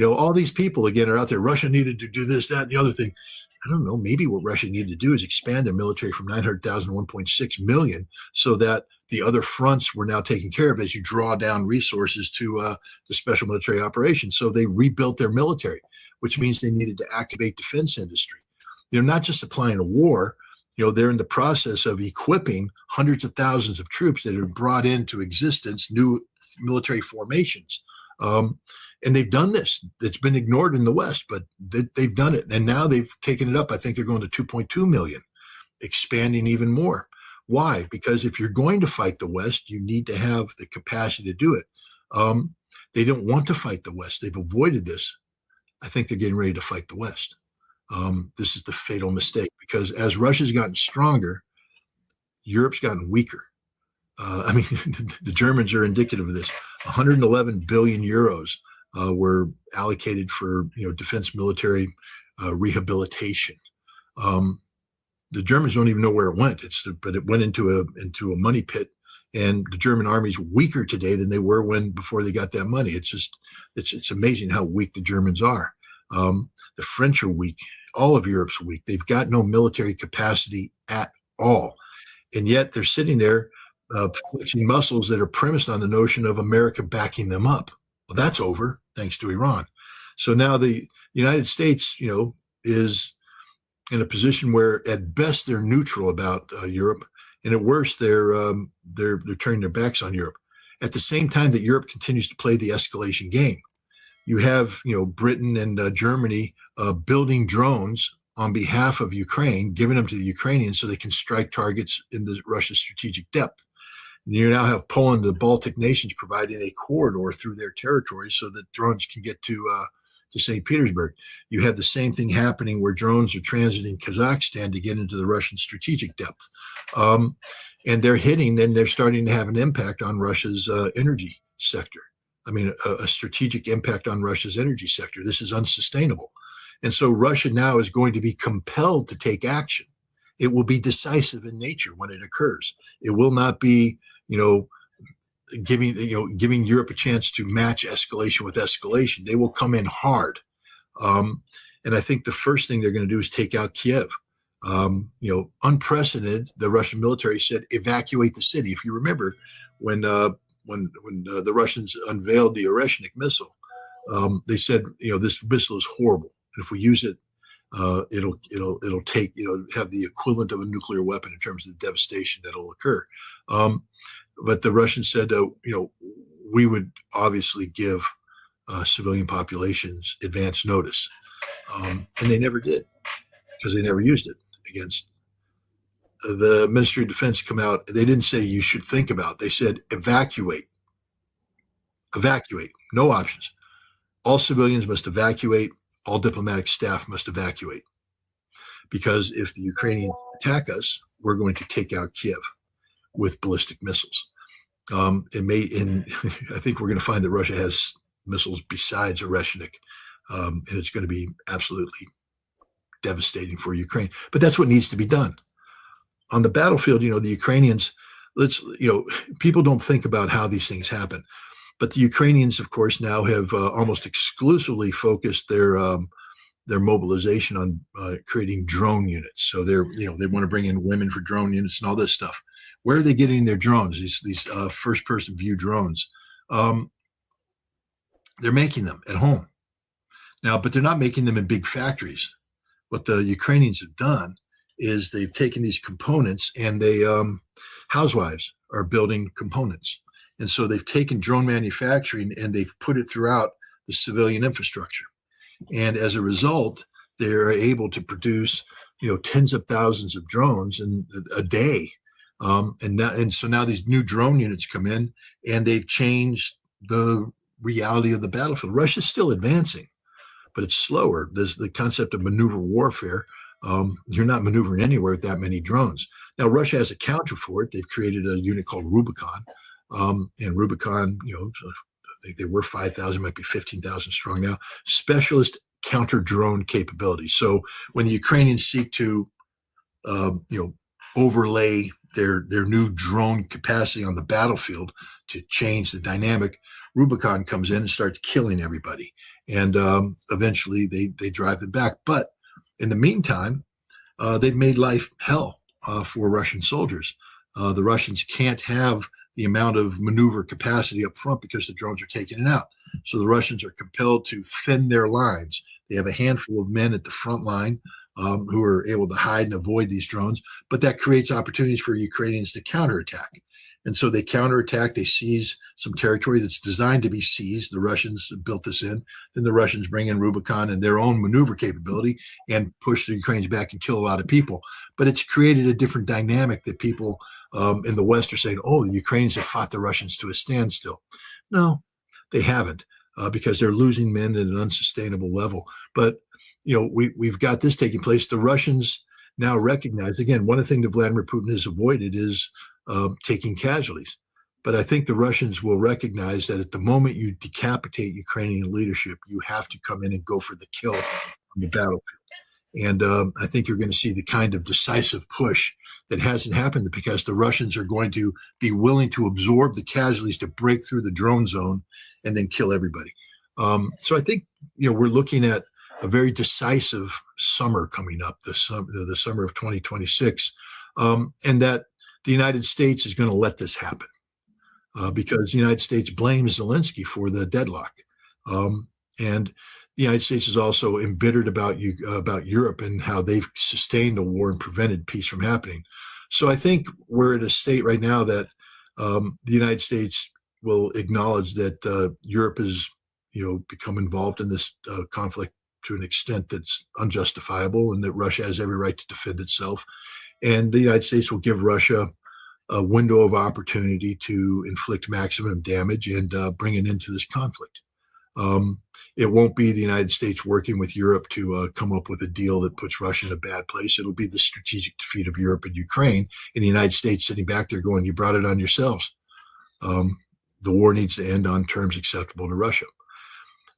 all these people again are out there. Russia needed to do this, that, and the other thing. I don't know. Maybe what Russia needed to do is expand their military from 900,000 to 1.6 million, so that the other fronts were now taken care of as you draw down resources to the special military operations. So they rebuilt their military, which means they needed to activate defense industry. They're not just applying a war. They're in the process of equipping hundreds of thousands of troops that have brought into existence new military formations. And they've done this. It's been ignored in the West, but they've done it. And now they've taken it up. I think they're going to 2.2 million, expanding even more. Why? Because if you're going to fight the West, you need to have the capacity to do it. They don't want to fight the West. They've avoided this. I think they're getting ready to fight the West. This is the fatal mistake, because as Russia's gotten stronger, Europe's gotten weaker. The Germans are indicative of this. 111 billion euros were allocated for defense military rehabilitation. The Germans don't even know where it went. But it went into a money pit, and the German army's weaker today than they were before they got that money. It's amazing how weak the Germans are. The French are weak. All of Europe's weak. They've got no military capacity at all, and yet they're sitting there flexing muscles that are premised on the notion of America backing them up. Well, that's over thanks to Iran. So now the United States, is in a position where at best they're neutral about Europe, and at worst they're turning their backs on Europe. At the same time that Europe continues to play the escalation game, you have Britain and Germany building drones on behalf of Ukraine, giving them to the Ukrainians so they can strike targets in the Russia's strategic depth. You now have Poland and the Baltic nations providing a corridor through their territory so that drones can get to St. Petersburg. You have the same thing happening where drones are transiting Kazakhstan to get into the Russian strategic depth. And they're starting to have an impact on Russia's energy sector. A strategic impact on Russia's energy sector. This is unsustainable. And so Russia now is going to be compelled to take action. It will be decisive in nature when it occurs. It will not be, giving Europe a chance to match escalation with escalation. They will come in hard. And I think the first thing they're going to do is take out Kiev. Unprecedented, the Russian military said, evacuate the city. If you remember, when the Russians unveiled the Oreshnik missile, they said, this missile is horrible. And if we use it, it'll take, have the equivalent of a nuclear weapon in terms of the devastation that'll occur. But the Russians said, we would obviously give civilian populations advance notice. And they never did, because they never used it against. The Ministry of Defense come out. They didn't say you should think about. They said evacuate. Evacuate. No options. All civilians must evacuate. All diplomatic staff must evacuate. Because if the Ukrainians attack us, we're going to take out Kiev with ballistic missiles. I think we're going to find that Russia has missiles besides Oreshnik, and it's going to be absolutely devastating for Ukraine. But that's what needs to be done. On the battlefield, the Ukrainians, people don't think about how these things happen. But the Ukrainians, of course, now have almost exclusively focused their mobilization on creating drone units. So they want to bring in women for drone units and all this stuff. Where are they getting their drones? These first-person view drones. They're making them at home now, but they're not making them in big factories. What the Ukrainians have done is they've taken these components, and housewives are building components. And so they've taken drone manufacturing and they've put it throughout the civilian infrastructure. And as a result, they're able to produce, tens of thousands of drones in a day. And so now these new drone units come in, and they've changed the reality of the battlefield. Russia's still advancing, but it's slower. There's the concept of maneuver warfare. You're not maneuvering anywhere with that many drones. Now, Russia has a counter for it. They've created a unit called Rubicon. And Rubicon, I think they were 5,000, might be 15,000 strong now, specialist counter drone capabilities. So when the Ukrainians seek to, overlay their new drone capacity on the battlefield to change the dynamic, Rubicon comes in and starts killing everybody. and eventually they drive them back. But in the meantime, they've made life hell for Russian soldiers. The Russians can't have the amount of maneuver capacity up front because the drones are taking it out. So the Russians are compelled to thin their lines. They have a handful of men at the front line who are able to hide and avoid these drones, but that creates opportunities for Ukrainians to counterattack. And so they counterattack, they seize some territory that's designed to be seized. The Russians built this in. Then the Russians bring in Rubicon and their own maneuver capability and push the Ukrainians back and kill a lot of people. But it's created a different dynamic that people in the West are saying, oh, the Ukrainians have fought the Russians to a standstill. No, they haven't, because they're losing men at an unsustainable level. But, we've got this taking place. The Russians now recognize, again, one of the things that Vladimir Putin has avoided is taking casualties. But I think the Russians will recognize that at the moment you decapitate Ukrainian leadership, you have to come in and go for the kill on the battlefield. And I think you're going to see the kind of decisive push that hasn't happened because the Russians are going to be willing to absorb the casualties to break through the drone zone and then kill everybody. So I think, we're looking at a very decisive summer coming up, the summer of 2026, and that the United States is going to let this happen because the United States blames Zelensky for the deadlock. And the United States is also embittered about Europe and how they've sustained a war and prevented peace from happening. So I think we're at a state right now that the United States will acknowledge that Europe has, become involved in this conflict to an extent that's unjustifiable, and that Russia has every right to defend itself. And the United States will give Russia a window of opportunity to inflict maximum damage and bring an end to this conflict. It won't be the United States working with Europe to come up with a deal that puts Russia in a bad place. It'll be the strategic defeat of Europe and Ukraine, and the United States sitting back there going, you brought it on yourselves. The war needs to end on terms acceptable to Russia.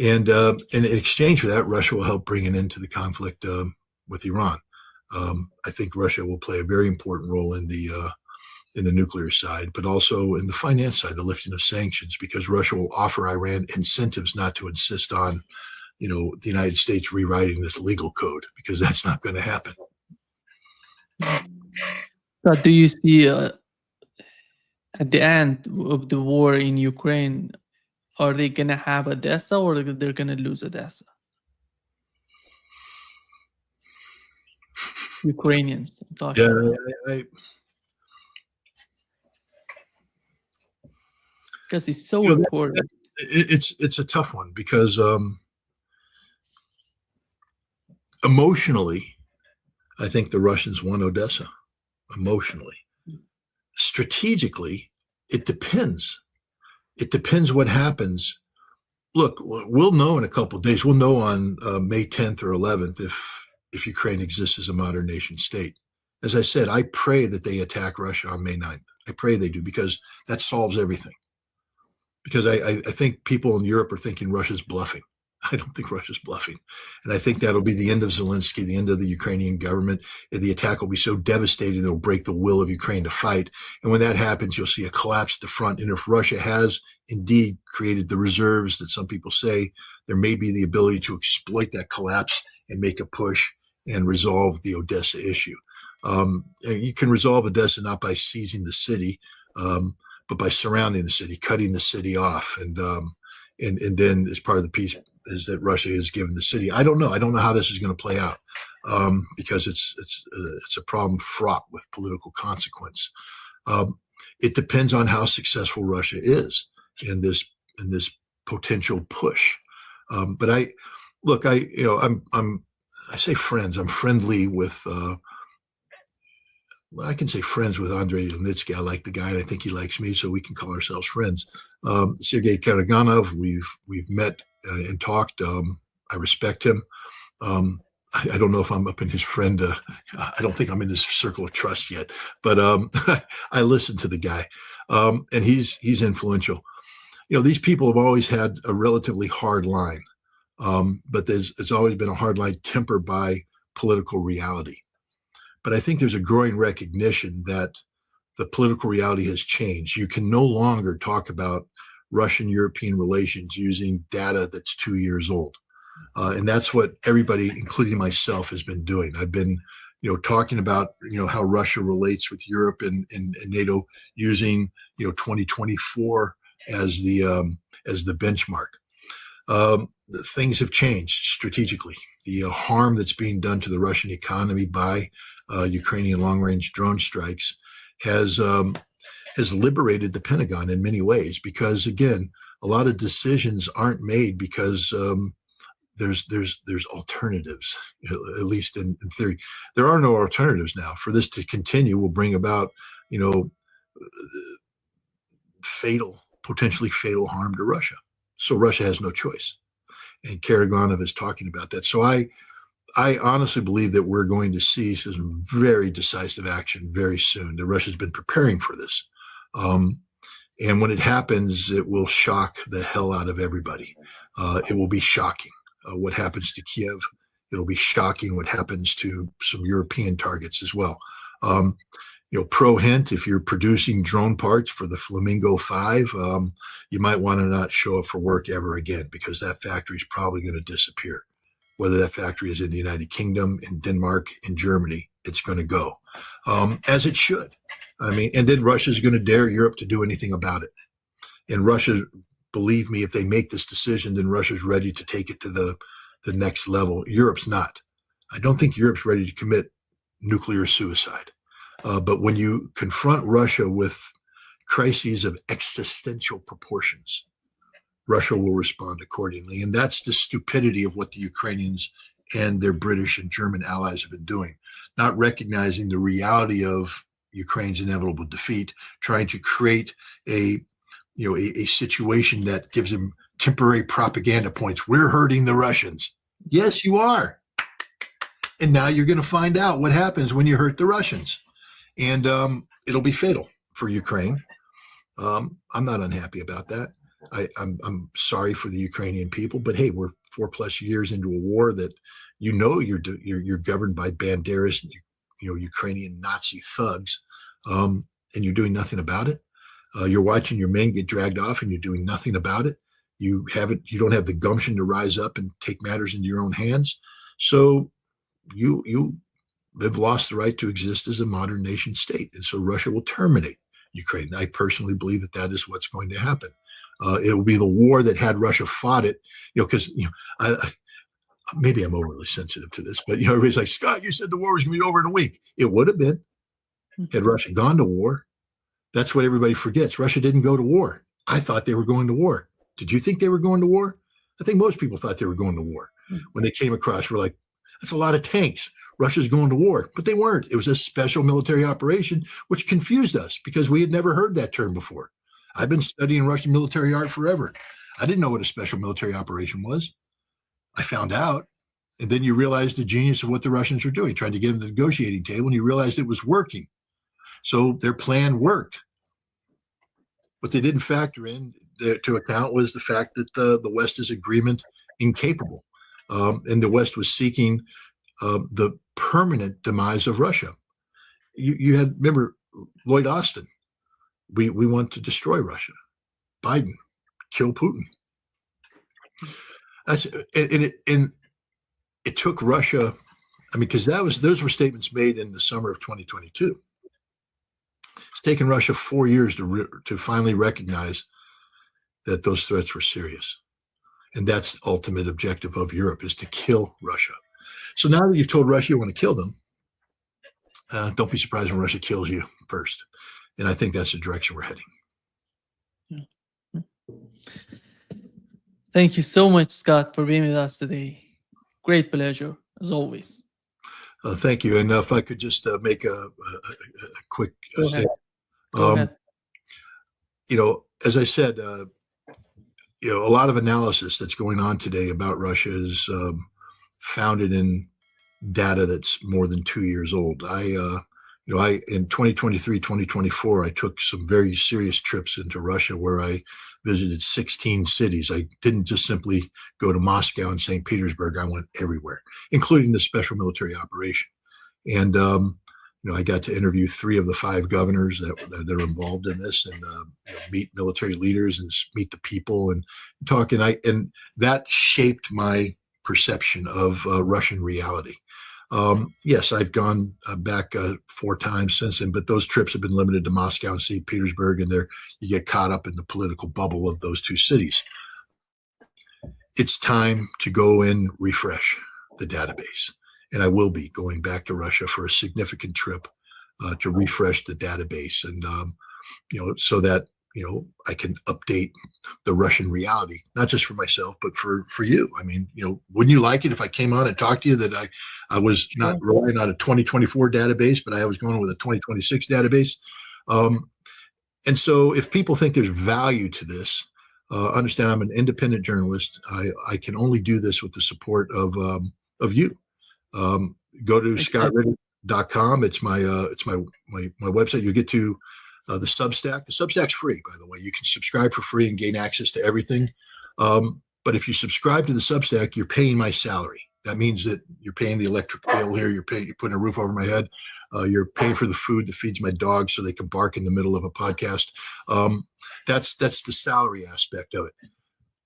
And in exchange for that, Russia will help bring an end to the conflict with Iran. I think Russia will play a very important role in the nuclear side, but also in the finance side, the lifting of sanctions, because Russia will offer Iran incentives not to insist on, the United States rewriting this legal code, because that's not going to happen. So do you see at the end of the war in Ukraine, are they going to have Odessa or they're going to lose Odessa? Ukrainians. Because it's so important. It's a tough one because emotionally, I think the Russians won Odessa. Emotionally, strategically, it depends. It depends what happens. Look, we'll know in a couple of days. We'll know on May 10th or 11th if Ukraine exists as a modern nation state. As I said, I pray that they attack Russia on May 9th. I pray they do, because that solves everything. Because I think people in Europe are thinking Russia's bluffing. I don't think Russia's bluffing. And I think that'll be the end of Zelensky, the end of the Ukrainian government. And the attack will be so devastating, it'll break the will of Ukraine to fight. And when that happens, you'll see a collapse at the front. And if Russia has indeed created the reserves that some people say, there may be the ability to exploit that collapse and make a push and resolve the Odessa issue. You can resolve Odessa not by seizing the city, but by surrounding the city, cutting the city off. And then as part of the peace is that Russia has given the city. I don't know. I don't know how this is going to play out because it's a problem fraught with political consequence. It depends on how successful Russia is in this potential push. But I say friends. I'm friendly with. I can say friends with Andrei Yelnitsky. I like the guy, and I think he likes me, so we can call ourselves friends. Sergei Karaganov, we've met and talked. I respect him. I don't know if I'm up in his friend. I don't think I'm in his circle of trust yet, but I listen to the guy, and he's influential. These people have always had a relatively hard line, but it's always been a hard line tempered by political reality. But I think there's a growing recognition that the political reality has changed. You can no longer talk about Russian-European relations using data that's 2 years old. And that's what everybody, including myself, has been doing. I've been, talking about, how Russia relates with Europe and NATO using, 2024 as the benchmark. Things have changed strategically. The harm that's being done to the Russian economy by Ukrainian long-range drone strikes has liberated the Pentagon in many ways, because again, a lot of decisions aren't made because there's alternatives, at least in theory. There are no alternatives now. For this to continue will bring about, potentially fatal harm to Russia. So Russia has no choice. And Karaganov is talking about that. So I honestly believe that we're going to see some very decisive action very soon. The Russia's been preparing for this. And when it happens, it will shock the hell out of everybody. It will be shocking what happens to Kiev. It'll be shocking what happens to some European targets as well. Pro hint, if you're producing drone parts for the Flamingo 5, you might want to not show up for work ever again, because that factory is probably going to disappear. Whether that factory is in the United Kingdom, in Denmark, in Germany, it's going to go, as it should. And then Russia's going to dare Europe to do anything about it. And Russia, believe me, if they make this decision, then Russia's ready to take it to the next level. Europe's not. I don't think Europe's ready to commit nuclear suicide. But when you confront Russia with crises of existential proportions, Russia will respond accordingly. And that's the stupidity of what the Ukrainians and their British and German allies have been doing, not recognizing the reality of Ukraine's inevitable defeat, trying to create a situation that gives them temporary propaganda points. We're hurting the Russians. Yes, you are. And now you're going to find out what happens when you hurt the Russians. And it'll be fatal for Ukraine. I'm not unhappy about that. I'm sorry for the Ukrainian people, but hey, we're 4+ years into a war that you're governed by Banderas, Ukrainian Nazi thugs, and you're doing nothing about it. You're watching your men get dragged off, and you're doing nothing about it. You don't have the gumption to rise up and take matters into your own hands. So you have lost the right to exist as a modern nation state. And so Russia will terminate Ukraine. I personally believe that is what's going to happen. It will be the war that had Russia fought it, because, maybe I'm overly sensitive to this, but, everybody's like, Scott, you said the war was going to be over in a week. It would have been had Russia gone to war. That's what everybody forgets. Russia didn't go to war. I thought they were going to war. Did you think they were going to war? I think most people thought they were going to war. When they came across, we're like, that's a lot of tanks. Russia's going to war, but they weren't. It was a special military operation, which confused us because we had never heard that term before. I've been studying Russian military art forever. I didn't know what a special military operation was. I found out. And then you realize the genius of what the Russians were doing, trying to get them to the negotiating table, and you realized it was working. So their plan worked. What they didn't factor in to account was the fact that the West is agreement incapable. And the West was seeking the permanent demise of Russia. You had, remember, Lloyd Austin. We want to destroy Russia. Biden, kill Putin. It took Russia. Because those were statements made in the summer of 2022. It's taken Russia 4 years to finally recognize that those threats were serious, and that's the ultimate objective of Europe, is to kill Russia. So now that you've told Russia you want to kill them, don't be surprised when Russia kills you first. And I think that's the direction we're heading. Yeah. Thank you so much, Scott, for being with us today. Great pleasure, as always. Thank you. And if I could just make a quick statement. Go ahead. As I said, a lot of analysis that's going on today about Russia is founded in data that's more than 2 years old. I in 2023, 2024, I took some very serious trips into Russia where I visited 16 cities. I didn't just simply go to Moscow and St. Petersburg. I went everywhere, including the special military operation. And, I got to interview 3 of the 5 governors that are involved in this, and meet military leaders and meet the people and talk. And that shaped my perception of Russian reality. Yes, I've gone back 4 times since then, but those trips have been limited to Moscow and St. Petersburg, and you get caught up in the political bubble of those 2 cities. It's time to go and refresh the database. And I will be going back to Russia for a significant trip to refresh the database, and so that I can update the Russian reality, not just for myself, but for you. I mean, wouldn't you like it if I came on and talked to you that I was not rolling out a 2024 database, but I was going with a 2026 database? And so if people think there's value to this, understand I'm an independent journalist. I can only do this with the support of you. Go to scottritter.com. It's my website. You get to the Substack. The Substack's free, by the way. You can subscribe for free and gain access to everything. But if you subscribe to the Substack, you're paying my salary. That means that you're paying the electric bill here. You're putting a roof over my head. You're paying for the food that feeds my dog so they can bark in the middle of a podcast. That's the salary aspect of it.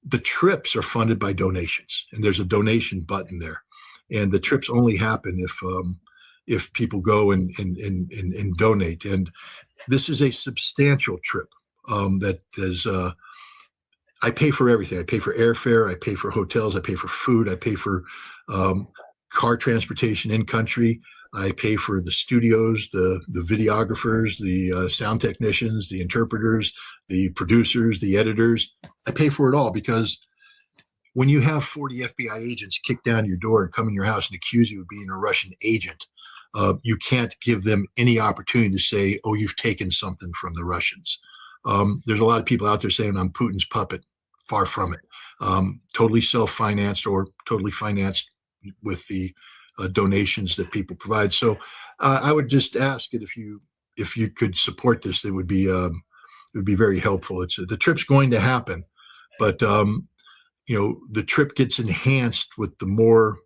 The trips are funded by donations, and there's a donation button there. And the trips only happen if people go and donate. And this is a substantial trip that is. I pay for everything. I pay for airfare. I pay for hotels. I pay for food. I pay for car transportation in country. I pay for the studios, the videographers, the sound technicians, the interpreters, the producers, the editors. I pay for it all, because when you have 40 FBI agents kick down your door and come in your house and accuse you of being a Russian agent, you can't give them any opportunity to say, oh, you've taken something from the Russians. There's a lot of people out there saying I'm Putin's puppet. Far from it. Totally self-financed or totally financed with the donations that people provide. So I would just ask it, if you could support this, it would be very helpful. The trip's going to happen, but the trip gets enhanced with the more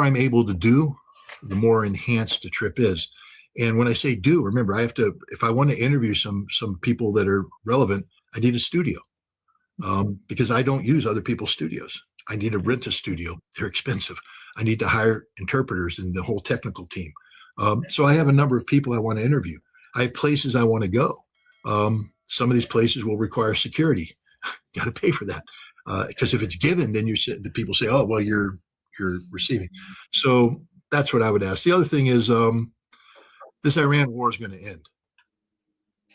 I'm able to do, the more enhanced the trip is. And when I say do, remember, if I want to interview some people that are relevant, I need a studio, because I don't use other people's studios. I need to rent a studio. They're expensive. I need to hire interpreters and the whole technical team. So I have a number of people I want to interview. I have places I want to go. Some of these places will require security. Got to pay for that, because if it's given, then the people say, "Oh, well, you're receiving." So that's what I would ask. The other thing is, this Iran war is going to end,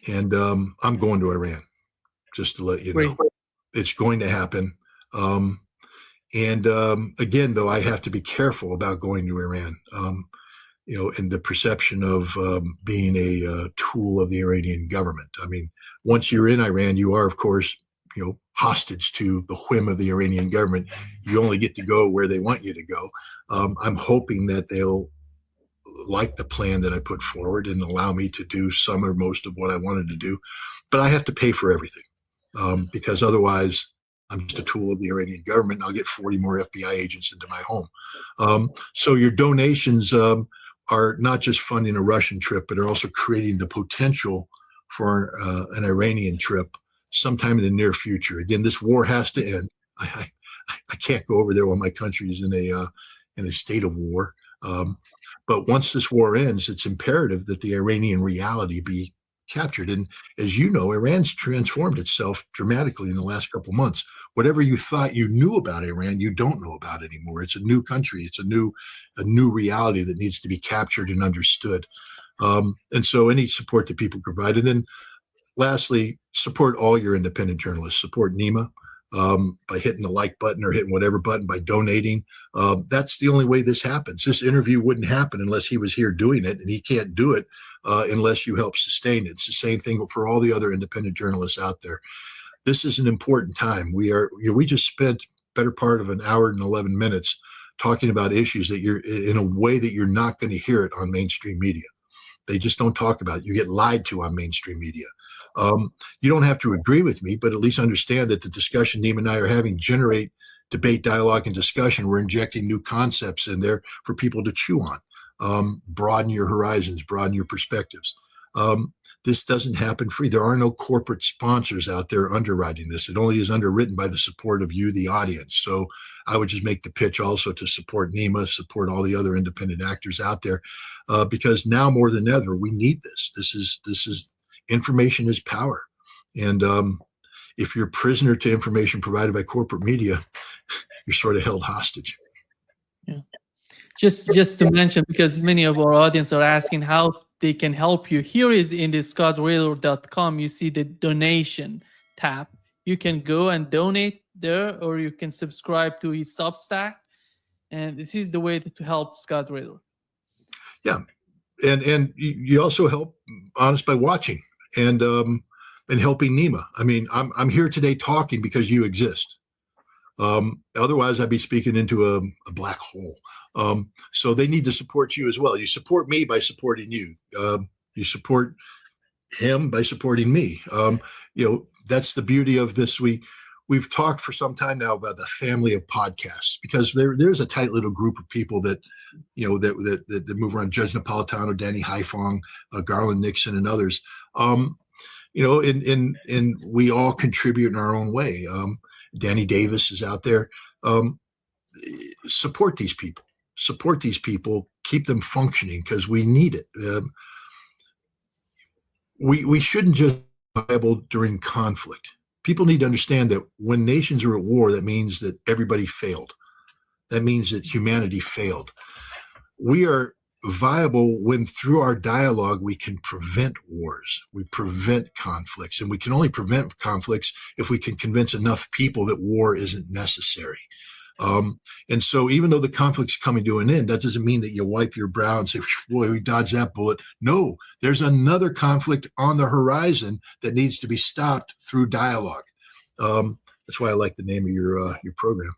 and I'm going to Iran. Just to let you know, it's going to happen. And again, though, I have to be careful about going to Iran. And the perception of being a tool of the Iranian government. I mean, once you're in Iran, you are, of course, hostage to the whim of the Iranian government. You only get to go where they want you to go. I'm hoping that they'll like the plan that I put forward and allow me to do some or most of what I wanted to do. But I have to pay for everything, because otherwise I'm just a tool of the Iranian government, and I'll get 40 more FBI agents into my home. So your donations are not just funding a Russian trip, but are also creating the potential for an Iranian trip sometime in the near future. Again, this war has to end. I can't go over there while my country is in a state of war. But once this war ends, it's imperative that the Iranian reality be captured. And as you know, Iran's transformed itself dramatically in the last couple of months. Whatever you thought you knew about Iran, you don't know about anymore. It's a new country. It's a new reality that needs to be captured and understood. And so any support that people provide. And then lastly, support all your independent journalists. Support Nima by hitting the like button or hitting whatever button, by donating. That's the only way this happens. This interview wouldn't happen unless he was here doing it, and he can't do it unless you help sustain it. It's the same thing for all the other independent journalists out there. This is an important time. We just spent better part of an hour and 11 minutes talking about issues that you're in a way that you're not going to hear it on mainstream media. They just don't talk about it. You get lied to on mainstream media. You don't have to agree with me, but at least understand that the discussion Nima and I are having generate debate, dialogue, and discussion. We're injecting new concepts in there for people to chew on. broaden your horizons, broaden your perspectives. This doesn't happen free. There are no corporate sponsors out there underwriting this. It only is underwritten by the support of you, the audience. So I would just make the pitch also to support NEMA, support all the other independent actors out there, because now more than ever, we need this. This is information is power. And if you're prisoner to information provided by corporate media, you're sort of held hostage. Yeah. Just to mention, because many of our audience are asking how they can help you. Here is in the scottritter.com, you see the donation tab. You can go and donate there, or you can subscribe to his Substack. And this is the way to help Scott Ritter. Yeah. And you also help Honest by watching and helping NEMA. I mean, I'm here today talking because you exist. Otherwise, I'd be speaking into a black hole. So they need to support you as well. You support me by supporting you. You support him by supporting me. That's the beauty of this. We've talked for some time now about the family of podcasts, because there's a tight little group of people that move around. Judge Napolitano, Danny Haifong, Garland Nixon, and others. And we all contribute in our own way. Danny Davis is out there. Support these people. Support these people. Keep them functioning, because we need it. We shouldn't just be viable during conflict. People need to understand that when nations are at war, that means that everybody failed. That means that humanity failed. We are viable when through our dialogue we can prevent wars, we prevent conflicts, and we can only prevent conflicts if we can convince enough people that war isn't necessary. And so even though the conflict's coming to an end, that doesn't mean that you wipe your brow and say, boy, we dodged that bullet. No, there's another conflict on the horizon that needs to be stopped through dialogue. That's why I like the name of your program.